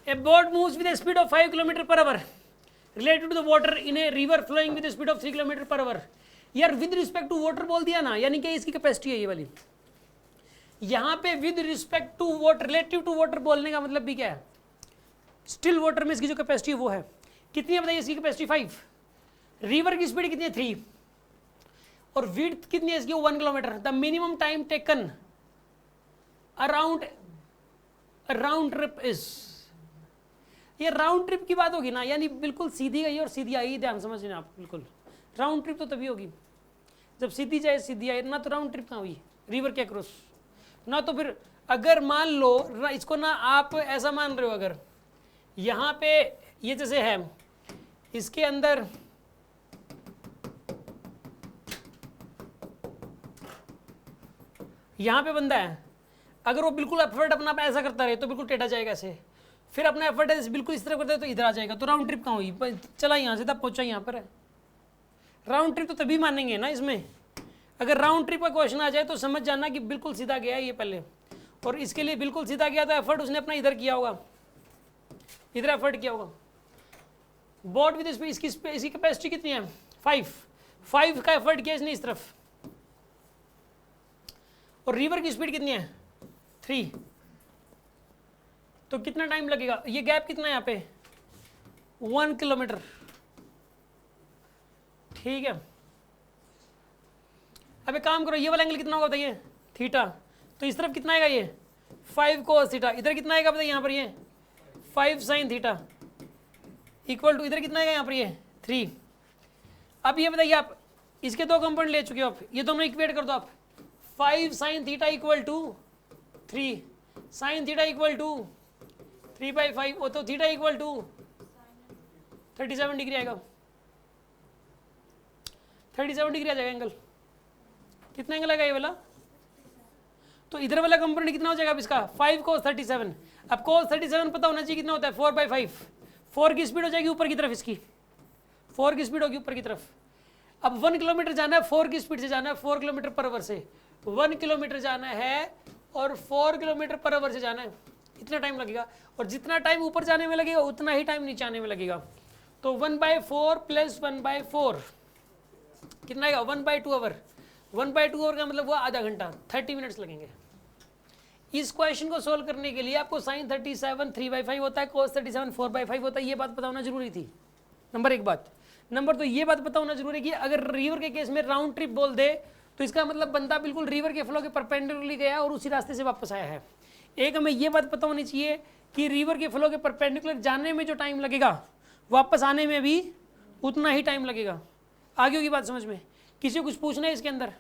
A boat moves with speed of 5 kilometre per hour related to the water in a river flowing with speed of 3 kilometre per hour. यार with respect to water बोल दिया ना, यानी कि इसकी capacity है ये वाली। यहाँ पे with respect to water, relative to water बोलने का मतलब भी क्या है, स्टिल वाटर में इसकी जो कैपेसिटी है वो है कितनी है बताइए, इसकी कैपेसिटी 5, रिवर की स्पीड कितनी है 3, और विड्थ कितनी है इसकी 1 kilometre. The minimum time taken around trip is, ये राउंड ट्रिप की बात होगी ना, यानी बिल्कुल सीधी गई और सीधी आई, ध्यान समझना आप। बिल्कुल राउंड ट्रिप तो तभी होगी जब सीधी जाए सीधी आए, ना तो राउंड ट्रिप कहाँ हुई रिवर के अक्रॉस, ना तो फिर अगर मान लो इसको ना आप ऐसा मान रहे हो, अगर यहाँ पे ये जैसे है इसके अंदर यहाँ पे बंदा है, अगर वो बिल्कुल एफर्ट अपना ऐसा करता रहे तो बिल्कुल टेढ़ा जाएगा ऐसे, फिर अपना एफर्ट बिल्कुल इस तरह करता है तो इधर आ जाएगा, तो राउंड ट्रिप कहाँ हुई, चला यहाँ से तब पहुँचा यहाँ पर है। राउंड ट्रिप तो तभी मानेंगे ना इसमें, अगर राउंड ट्रिप का क्वेश्चन आ जाए तो समझ जाना कि बिल्कुल सीधा गया है ये पहले, और इसके लिए बिल्कुल सीधा गया तो एफर्ट उसने अपना इधर किया होगा, इधर एफर्ट किया होगा। बोट विद स्पीड, इसकी कैपेसिटी कितनी है 5 का एफर्ट किया इसने इस तरफ, और रिवर की स्पीड कितनी है 3, तो कितना टाइम लगेगा, ये गैप कितना है यहाँ पे 1 किलोमीटर, ठीक है। अब एक काम करो, ये वाला एंगल कितना होगा बताइए थीटा, तो इस तरफ कितना आएगा ये 5 cos थीटा, इधर कितना आएगा बताइए यहाँ पर ये 5 sin थीटा, इक्वल टू इधर कितना आएगा यहाँ पर ये 3। अब ये बताइए आप इसके दो कंपोनेंट ले चुके हो आप, ये दोनों इक्वेट कर दो आप, 5 sin theta equal to 3 sin theta equal to 3/5, वो तो थीटा इक्वल टू 37 डिग्री आएगा, 37 डिग्री आ जाएगा एंगल। कितना एंगल आएगा ये वाला, तो इधर वाला कंपोनेंट कितना हो जाएगा अब इसका 5 cos 37। अब cos 37 पता होना चाहिए कितना होता है 4/5, 4 की स्पीड हो जाएगी ऊपर की तरफ, इसकी 4 की स्पीड होगी ऊपर की तरफ। अब 1 किलोमीटर जाना है 4 की स्पीड से जाना है, 4 किलोमीटर पर आवर से 1 किलोमीटर जाना है, और 4 किलोमीटर पर आवर से जाना है, इतना टाइम लगेगा, और जितना टाइम ऊपर जाने में लगेगा उतना ही टाइम नीचे आने में लगेगा। तो 1/4 + 1/4 कितना आएगा 1/2 आवर, 1/2 आवर का मतलब हुआ आधा घंटा, 30 मिनट्स लगेंगे। इस क्वेश्चन को सोल्व करने के लिए आपको sin 37 3/5 होता है, cos 37 4/5 होता है, ये बात पता होना जरूरी थी, नंबर 1 बात। नंबर 2 ये बात पता होना जरूरी है कि अगर रिवर के केस में राउंड ट्रिप बोल दे तो इसका मतलब बंदा बिल्कुल रिवर के फ्लो के परपेंडिकुलरली गया और उसी रास्ते से वापस आया है। एक हमें ये बात पता होनी चाहिए कि रिवर के फ्लो के परपेंडिकुलर जाने में जो टाइम लगेगा वापस आने में भी उतना ही टाइम लगेगा। आगे होगी बात समझ में, किसी को कुछ पूछना है इसके अंदर?